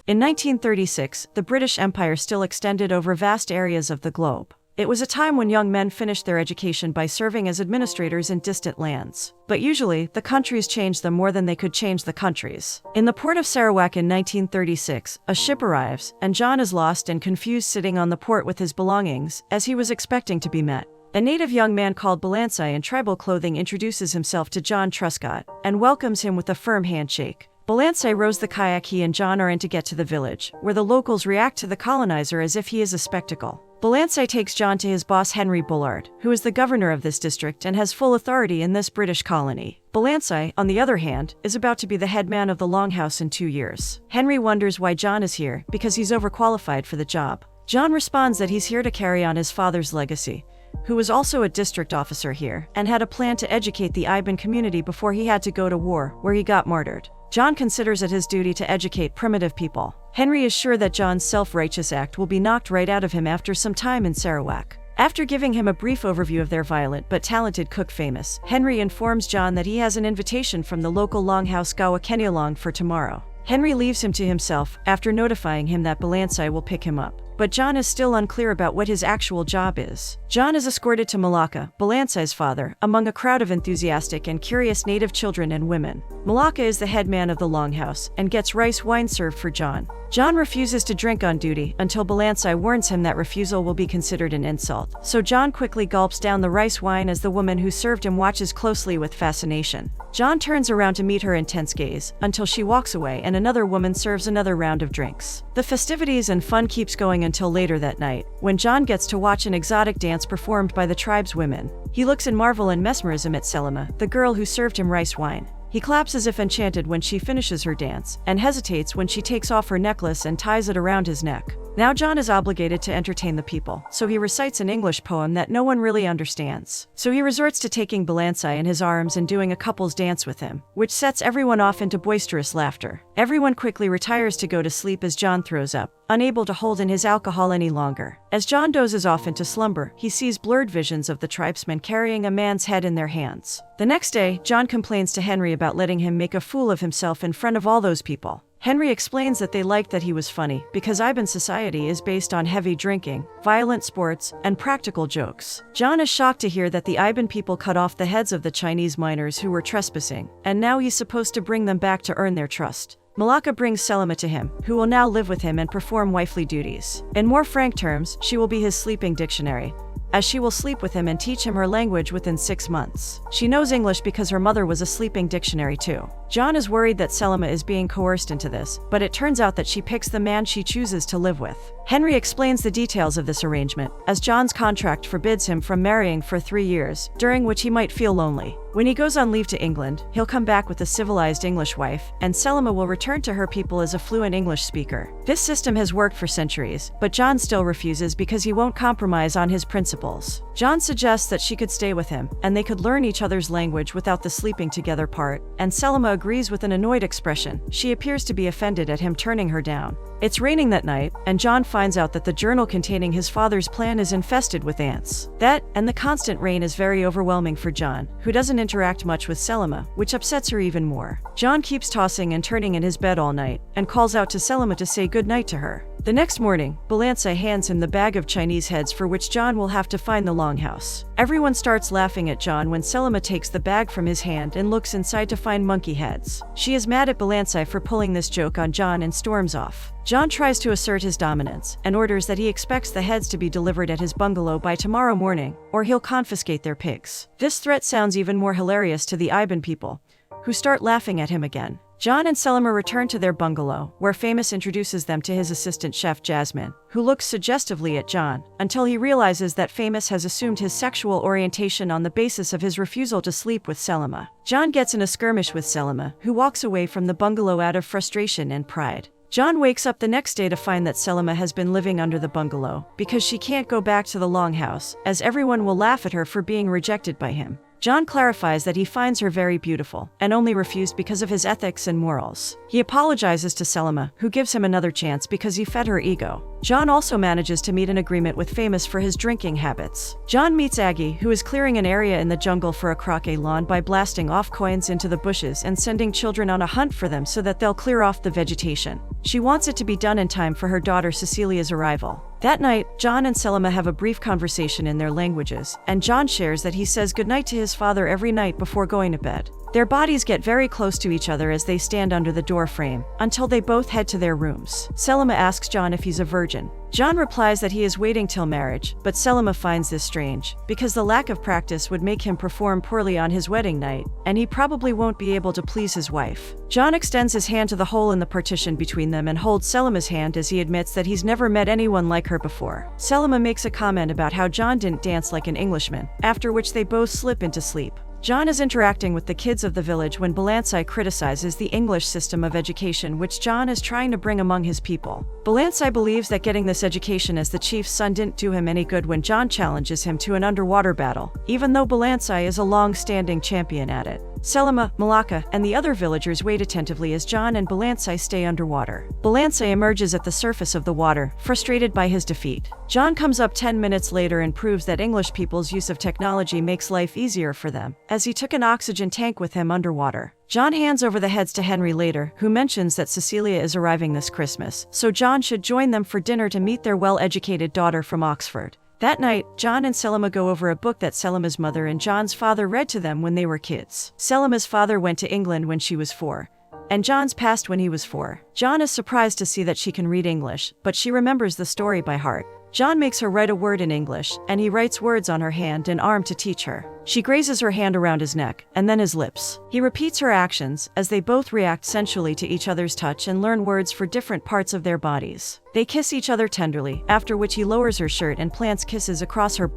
In 1936, the British Empire still extended over vast areas of the globe. It was a time when young men finished their education by serving as administrators in distant lands. But usually, the countries changed them more than they could change the countries. In the port of Sarawak in 1936, a ship arrives, and John is lost and confused sitting on the port with his belongings, as he was expecting to be met. A native young man called Balansai in tribal clothing introduces himself to John Truscott, and welcomes him with a firm handshake. Balansai rows the kayak he and John are in to get to the village, where the locals react to the colonizer as if he is a spectacle. Balansai takes John to his boss Henry Bullard, who is the governor of this district and has full authority in this British colony. Balansai, on the other hand, is about to be the head man of the Longhouse in 2 years. Henry wonders why John is here, because he's overqualified for the job. John responds that he's here to carry on his father's legacy, who was also a district officer here, and had a plan to educate the Iban community before he had to go to war, where he got martyred. John considers it his duty to educate primitive people. Henry is sure that John's self-righteous act will be knocked right out of him after some time in Sarawak. After giving him a brief overview of their violent but talented cook famous, Henry informs John that he has an invitation from the local longhouse Gawa Kenyalong for tomorrow. Henry leaves him to himself, after notifying him that Balansai will pick him up. But John is still unclear about what his actual job is. John is escorted to Malacca, Balansai's father, among a crowd of enthusiastic and curious native children and women. Malacca is the head man of the longhouse, and gets rice wine served for John. John refuses to drink on duty until Balansai warns him that refusal will be considered an insult. So John quickly gulps down the rice wine as the woman who served him watches closely with fascination. John turns around to meet her intense gaze, until she walks away and another woman serves another round of drinks. The festivities and fun keeps going until later that night, when John gets to watch an exotic dance performed by the tribe's women. He looks in marvel and mesmerism at Selima, the girl who served him rice wine. He claps as if enchanted when she finishes her dance, and hesitates when she takes off her necklace and ties it around his neck. Now John is obligated to entertain the people, so he recites an English poem that no one really understands. So he resorts to taking Balansai in his arms and doing a couple's dance with him, which sets everyone off into boisterous laughter. Everyone quickly retires to go to sleep as John throws up, unable to hold in his alcohol any longer. As John dozes off into slumber, he sees blurred visions of the tribesmen carrying a man's head in their hands. The next day, John complains to Henry about letting him make a fool of himself in front of all those people. Henry explains that they liked that he was funny, because Iban society is based on heavy drinking, violent sports, and practical jokes. John is shocked to hear that the Iban people cut off the heads of the Chinese miners who were trespassing, and now he's supposed to bring them back to earn their trust. Malacca brings Selima to him, who will now live with him and perform wifely duties. In more frank terms, she will be his sleeping dictionary, as she will sleep with him and teach him her language within 6 months. She knows English because her mother was a sleeping dictionary too. John is worried that Selima is being coerced into this, but it turns out that she picks the man she chooses to live with. Henry explains the details of this arrangement, as John's contract forbids him from marrying for 3 years, during which he might feel lonely. When he goes on leave to England, he'll come back with a civilized English wife, and Selima will return to her people as a fluent English speaker. This system has worked for centuries, but John still refuses because he won't compromise on his principles. John suggests that she could stay with him, and they could learn each other's language without the sleeping together part, and Selima agrees with an annoyed expression. She appears to be offended at him turning her down. It's raining that night, and John finds out that the journal containing his father's plan is infested with ants. That, and the constant rain is very overwhelming for John, who doesn't interact much with Selima, which upsets her even more. John keeps tossing and turning in his bed all night, and calls out to Selima to say goodnight to her. The next morning, Balansai hands him the bag of Chinese heads for which John will have to find the longhouse. Everyone starts laughing at John when Selima takes the bag from his hand and looks inside to find monkey heads. She is mad at Balansai for pulling this joke on John and storms off. John tries to assert his dominance, and orders that he expects the heads to be delivered at his bungalow by tomorrow morning, or he'll confiscate their pigs. This threat sounds even more hilarious to the Iban people, who start laughing at him again. John and Selima return to their bungalow, where Famous introduces them to his assistant chef Jasmine, who looks suggestively at John, until he realizes that Famous has assumed his sexual orientation on the basis of his refusal to sleep with Selima. John gets in a skirmish with Selima, who walks away from the bungalow out of frustration and pride. John wakes up the next day to find that Selima has been living under the bungalow, because she can't go back to the longhouse, as everyone will laugh at her for being rejected by him. John clarifies that he finds her very beautiful, and only refused because of his ethics and morals. He apologizes to Selma, who gives him another chance because he fed her ego. John also manages to meet an agreement with Famous for his drinking habits. John meets Aggie, who is clearing an area in the jungle for a croquet lawn by blasting off coins into the bushes and sending children on a hunt for them so that they'll clear off the vegetation. She wants it to be done in time for her daughter Cecilia's arrival. That night, John and Selma have a brief conversation in their languages, and John shares that he says goodnight to his father every night before going to bed. Their bodies get very close to each other as they stand under the door frame, until they both head to their rooms. Selma asks John if he's a virgin. John replies that he is waiting till marriage, but Selma finds this strange, because the lack of practice would make him perform poorly on his wedding night, and he probably won't be able to please his wife. John extends his hand to the hole in the partition between them and holds Selma's hand as he admits that he's never met anyone like her before. Selma makes a comment about how John didn't dance like an Englishman, after which they both slip into sleep. John is interacting with the kids of the village when Balansai criticizes the English system of education which John is trying to bring among his people. Balansai believes that getting this education as the chief's son didn't do him any good when John challenges him to an underwater battle, even though Balansai is a long-standing champion at it. Selma, Malaka, and the other villagers wait attentively as John and Balansai stay underwater. Balansai emerges at the surface of the water, frustrated by his defeat. John comes up 10 minutes later and proves that English people's use of technology makes life easier for them, as he took an oxygen tank with him underwater. John hands over the heads to Henry later, who mentions that Cecilia is arriving this Christmas, so John should join them for dinner to meet their well-educated daughter from Oxford. That night, John and Selma go over a book that Selma's mother and John's father read to them when they were kids. Selma's father went to England when she was 4, and John's passed when he was 4. John is surprised to see that she can read English, but she remembers the story by heart. John makes her write a word in English, and he writes words on her hand and arm to teach her. She grazes her hand around his neck, and then his lips. He repeats her actions, as they both react sensually to each other's touch and learn words for different parts of their bodies. They kiss each other tenderly, after which he lowers her shirt and plants kisses across her.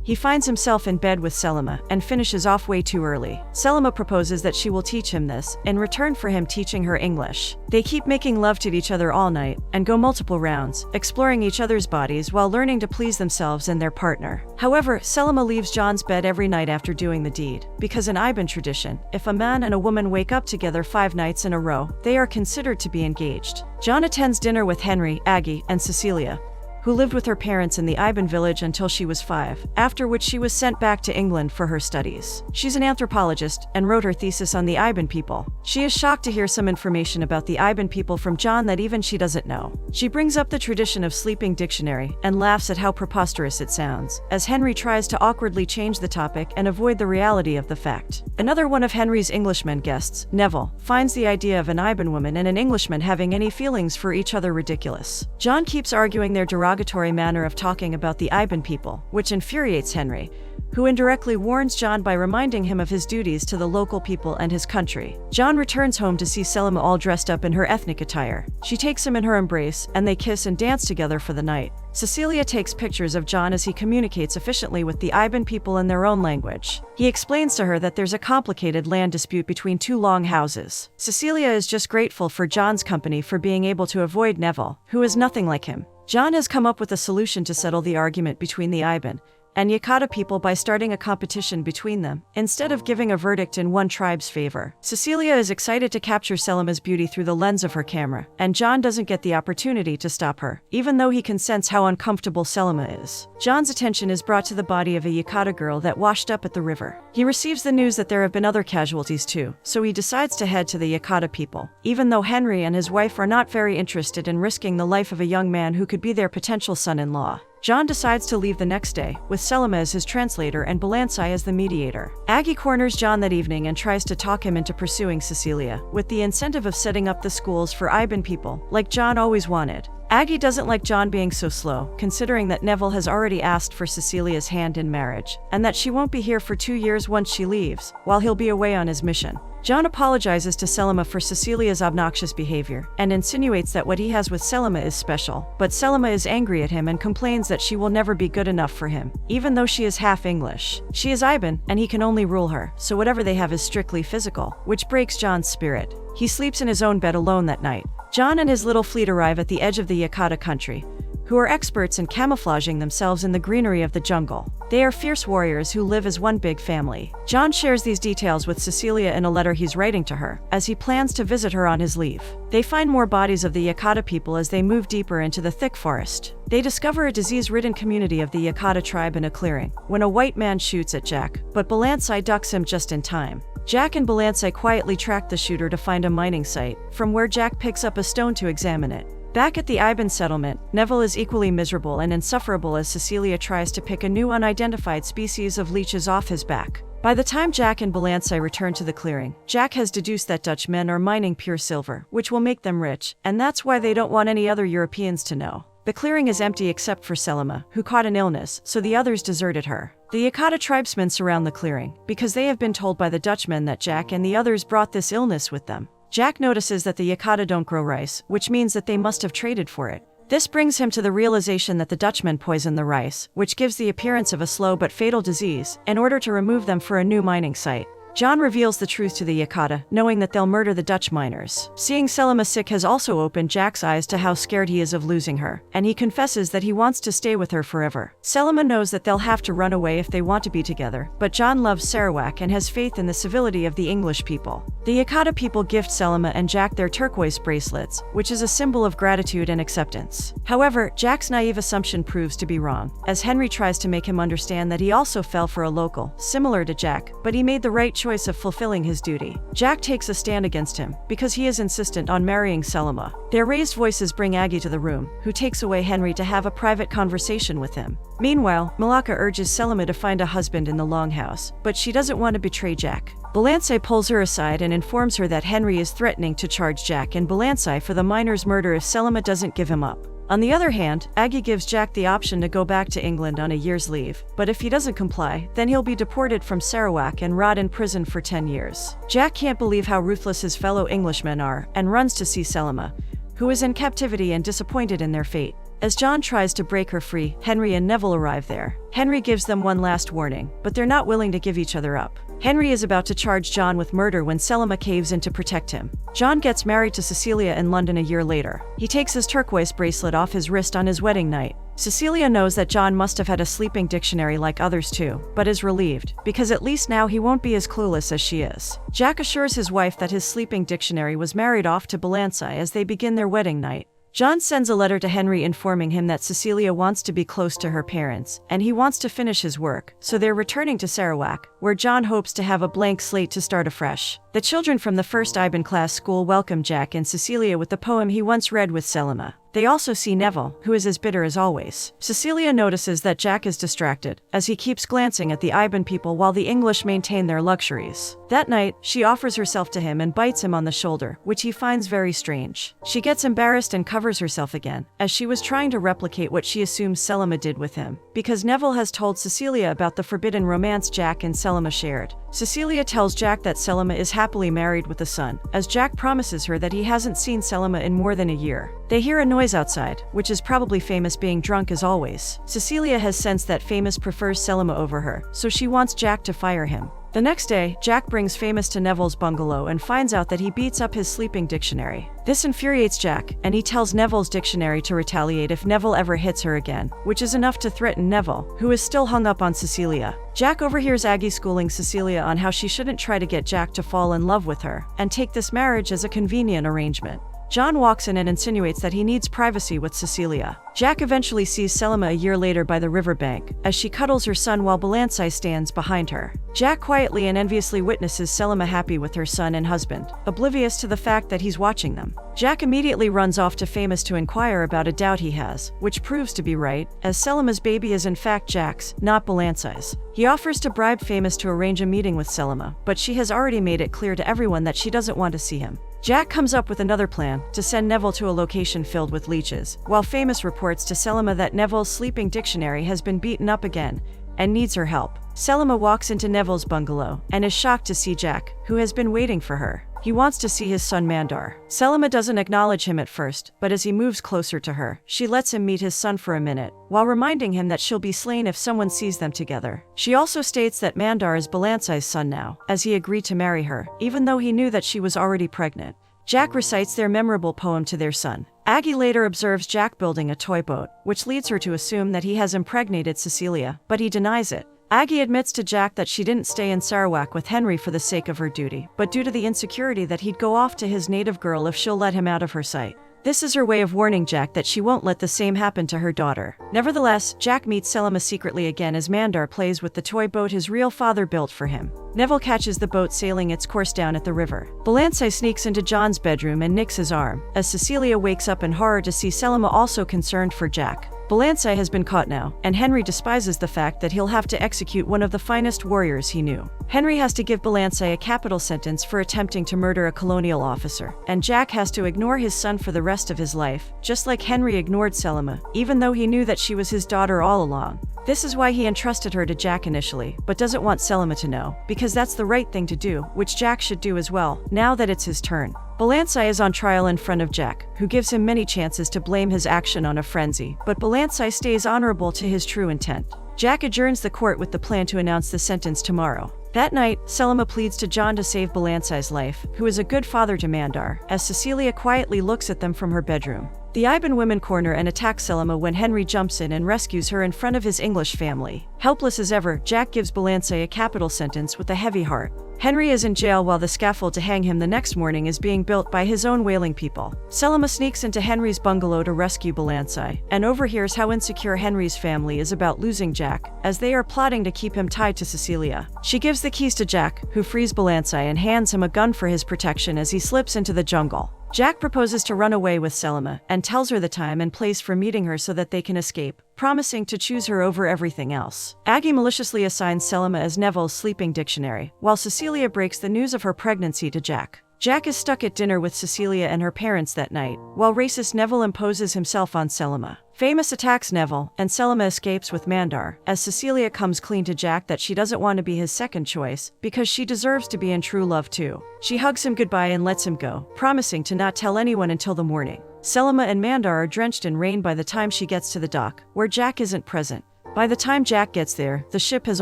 He finds himself in bed with Selma and finishes off way too early. Selma proposes that she will teach him this, in return for him teaching her English. They keep making love to each other all night, and go multiple rounds, exploring each other's bodies while learning to please themselves and their partner. However, Selma leaves John's bed every night after doing the deed, because in Iban tradition, if a man and a woman wake up together 5 nights in a row, they are considered to be engaged. John attends dinner with Henry, Aggie, and Cecilia, who lived with her parents in the Iban village until she was 5, after which she was sent back to England for her studies. She's an anthropologist and wrote her thesis on the Iban people. She is shocked to hear some information about the Iban people from John that even she doesn't know. She brings up the tradition of sleeping dictionary and laughs at how preposterous it sounds, as Henry tries to awkwardly change the topic and avoid the reality of the fact. Another one of Henry's Englishmen guests, Neville, finds the idea of an Iban woman and an Englishman having any feelings for each other ridiculous. John keeps arguing their derogatory manner of talking about the Iban people, which infuriates Henry, who indirectly warns John by reminding him of his duties to the local people and his country. John returns home to see Selma all dressed up in her ethnic attire. She takes him in her embrace, and they kiss and dance together for the night. Cecilia takes pictures of John as he communicates efficiently with the Iban people in their own language. He explains to her that there's a complicated land dispute between 2 long houses. Cecilia is just grateful for John's company for being able to avoid Neville, who is nothing like him. John has come up with a solution to settle the argument between the Iban and Yakata people by starting a competition between them, instead of giving a verdict in one tribe's favor. Cecilia is excited to capture Selma's beauty through the lens of her camera, and John doesn't get the opportunity to stop her, even though he can sense how uncomfortable Selma is. John's attention is brought to the body of a Yakata girl that washed up at the river. He receives the news that there have been other casualties too, so he decides to head to the Yakata people, even though Henry and his wife are not very interested in risking the life of a young man who could be their potential son-in-law. John decides to leave the next day, with Selma as his translator and Balansai as the mediator. Aggie corners John that evening and tries to talk him into pursuing Cecilia, with the incentive of setting up the schools for Iban people, like John always wanted. Aggie doesn't like John being so slow, considering that Neville has already asked for Cecilia's hand in marriage, and that she won't be here for 2 years once she leaves, while he'll be away on his mission. John apologizes to Selma for Cecilia's obnoxious behavior, and insinuates that what he has with Selma is special, but Selma is angry at him and complains that she will never be good enough for him, even though she is half English. She is Iban, and he can only rule her, so whatever they have is strictly physical, which breaks John's spirit. He sleeps in his own bed alone that night. John and his little fleet arrive at the edge of the Yakata country, who are experts in camouflaging themselves in the greenery of the jungle. They are fierce warriors who live as one big family. John shares these details with Cecilia in a letter he's writing to her, as he plans to visit her on his leave. They find more bodies of the Yakata people as they move deeper into the thick forest. They discover a disease-ridden community of the Yakata tribe in a clearing, when a white man shoots at Jack, but Balansai ducks him just in time. Jack and Balansai quietly track the shooter to find a mining site, from where Jack picks up a stone to examine it. Back at the Iban settlement, Neville is equally miserable and insufferable as Cecilia tries to pick a new unidentified species of leeches off his back. By the time Jack and Balansai return to the clearing, Jack has deduced that Dutch men are mining pure silver, which will make them rich, and that's why they don't want any other Europeans to know. The clearing is empty except for Selima, who caught an illness, so the others deserted her. The Yakata tribesmen surround the clearing, because they have been told by the Dutchmen that Jack and the others brought this illness with them. Jack notices that the Yakata don't grow rice, which means that they must have traded for it. This brings him to the realization that the Dutchmen poison the rice, which gives the appearance of a slow but fatal disease, in order to remove them for a new mining site. John reveals the truth to the Yakata, knowing that they'll murder the Dutch miners. Seeing Selima sick has also opened Jack's eyes to how scared he is of losing her, and he confesses that he wants to stay with her forever. Selima knows that they'll have to run away if they want to be together, but John loves Sarawak and has faith in the civility of the English people. The Yakata people gift Selima and Jack their turquoise bracelets, which is a symbol of gratitude and acceptance. However, Jack's naive assumption proves to be wrong, as Henry tries to make him understand that he also fell for a local, similar to Jack, but he made the right choice of fulfilling his duty. Jack takes a stand against him, because he is insistent on marrying Selima. Their raised voices bring Aggie to the room, who takes away Henry to have a private conversation with him. Meanwhile, Malaka urges Selima to find a husband in the longhouse, but she doesn't want to betray Jack. Balansai pulls her aside and informs her that Henry is threatening to charge Jack and Balansai for the miner's murder if Selima doesn't give him up. On the other hand, Aggie gives Jack the option to go back to England on a year's leave, but if he doesn't comply, then he'll be deported from Sarawak and rot in prison for 10 years. Jack can't believe how ruthless his fellow Englishmen are, and runs to see Selima, who is in captivity and disappointed in their fate. As John tries to break her free, Henry and Neville arrive there. Henry gives them one last warning, but they're not willing to give each other up. Henry is about to charge John with murder when Selima caves in to protect him. John gets married to Cecilia in London a year later. He takes his turquoise bracelet off his wrist on his wedding night. Cecilia knows that John must have had a sleeping dictionary like others too, but is relieved, because at least now he won't be as clueless as she is. Jack assures his wife that his sleeping dictionary was married off to Balansai as they begin their wedding night. John sends a letter to Henry informing him that Cecilia wants to be close to her parents, and he wants to finish his work, so they're returning to Sarawak, where John hopes to have a blank slate to start afresh. The children from the first Iban class school welcome Jack and Cecilia with the poem he once read with Selima. They also see Neville, who is as bitter as always. Cecilia notices that Jack is distracted, as he keeps glancing at the Iban people while the English maintain their luxuries. That night, she offers herself to him and bites him on the shoulder, which he finds very strange. She gets embarrassed and covers herself again, as she was trying to replicate what she assumes Selima did with him, because Neville has told Cecilia about the forbidden romance Jack and Selima shared. Cecilia tells Jack that Selima is happily married with a son, as Jack promises her that he hasn't seen Selima in more than a year. They hear a noise outside, which is probably Famous being drunk as always. Cecilia has sensed that Famous prefers Selima over her, so she wants Jack to fire him. The next day, Jack brings Famous to Neville's bungalow and finds out that he beats up his sleeping dictionary. This infuriates Jack, and he tells Neville's dictionary to retaliate if Neville ever hits her again, which is enough to threaten Neville, who is still hung up on Cecilia. Jack overhears Aggie schooling Cecilia on how she shouldn't try to get Jack to fall in love with her, and take this marriage as a convenient arrangement. John walks in and insinuates that he needs privacy with Cecilia. Jack eventually sees Selima a year later by the riverbank, as she cuddles her son while Balansai stands behind her. Jack quietly and enviously witnesses Selima happy with her son and husband, oblivious to the fact that he's watching them. Jack immediately runs off to Famous to inquire about a doubt he has, which proves to be right, as Selima's baby is in fact Jack's, not Balansai's. He offers to bribe Famous to arrange a meeting with Selima, but she has already made it clear to everyone that she doesn't want to see him. Jack comes up with another plan, to send Neville to a location filled with leeches, while Famous reports to Selima that Neville's sleeping dictionary has been beaten up again, and needs her help. Selima walks into Neville's bungalow, and is shocked to see Jack, who has been waiting for her. He wants to see his son Mandar. Selima doesn't acknowledge him at first, but as he moves closer to her, she lets him meet his son for a minute, while reminding him that she'll be slain if someone sees them together. She also states that Mandar is Balansai's son now, as he agreed to marry her, even though he knew that she was already pregnant. Jack recites their memorable poem to their son. Aggie later observes Jack building a toy boat, which leads her to assume that he has impregnated Cecilia, but he denies it. Aggie admits to Jack that she didn't stay in Sarawak with Henry for the sake of her duty, but due to the insecurity that he'd go off to his native girl if she'll let him out of her sight. This is her way of warning Jack that she won't let the same happen to her daughter. Nevertheless, Jack meets Selima secretly again as Mandar plays with the toy boat his real father built for him. Neville catches the boat sailing its course down at the river. Balancé sneaks into John's bedroom and nicks his arm, as Cecilia wakes up in horror to see Selima also concerned for Jack. Balancé has been caught now, and Henry despises the fact that he'll have to execute one of the finest warriors he knew. Henry has to give Balancé a capital sentence for attempting to murder a colonial officer, and Jack has to ignore his son for the rest of his life, just like Henry ignored Selima, even though he knew that she was his daughter all along. This is why he entrusted her to Jack initially, but doesn't want Selima to know, because that's the right thing to do, which Jack should do as well, now that it's his turn. Balancé is on trial in front of Jack, who gives him many chances to blame his action on a frenzy, but Balancé stays honorable to his true intent. Jack adjourns the court with the plan to announce the sentence tomorrow. That night, Selima pleads to John to save Balancé's life, who is a good father to Mandar, as Cecilia quietly looks at them from her bedroom. The Iban women corner and attack Selima when Henry jumps in and rescues her in front of his English family. Helpless as ever, Jack gives Balancé a capital sentence with a heavy heart. Henry is in jail while the scaffold to hang him the next morning is being built by his own whaling people. Selima sneaks into Henry's bungalow to rescue Balancé, and overhears how insecure Henry's family is about losing Jack, as they are plotting to keep him tied to Cecilia. She gives the keys to Jack, who frees Balancé and hands him a gun for his protection as he slips into the jungle. Jack proposes to run away with Selima, and tells her the time and place for meeting her so that they can escape, promising to choose her over everything else. Aggie maliciously assigns Selima as Neville's sleeping dictionary, while Cecilia breaks the news of her pregnancy to Jack. Jack is stuck at dinner with Cecilia and her parents that night, while racist Neville imposes himself on Selima. Famous attacks Neville, and Selima escapes with Mandar, as Cecilia comes clean to Jack that she doesn't want to be his second choice, because she deserves to be in true love too. She hugs him goodbye and lets him go, promising to not tell anyone until the morning. Selima and Mandar are drenched in rain by the time she gets to the dock, where Jack isn't present. By the time Jack gets there, the ship has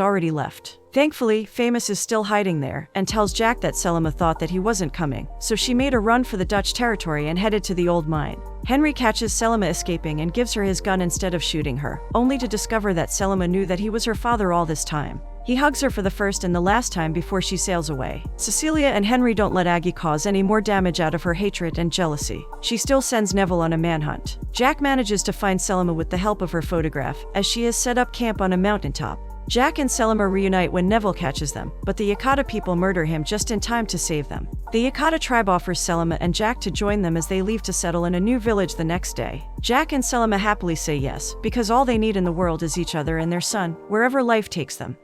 already left. Thankfully, Famous is still hiding there, and tells Jack that Selima thought that he wasn't coming, so she made a run for the Dutch territory and headed to the old mine. Henry catches Selima escaping and gives her his gun instead of shooting her, only to discover that Selima knew that he was her father all this time. He hugs her for the first and the last time before she sails away. Cecilia and Henry don't let Aggie cause any more damage out of her hatred and jealousy. She still sends Neville on a manhunt. Jack manages to find Selima with the help of her photograph, as she has set up camp on a mountaintop. Jack and Selima reunite when Neville catches them, but the Yakata people murder him just in time to save them. The Yakata tribe offers Selima and Jack to join them as they leave to settle in a new village the next day. Jack and Selima happily say yes, because all they need in the world is each other and their son, wherever life takes them.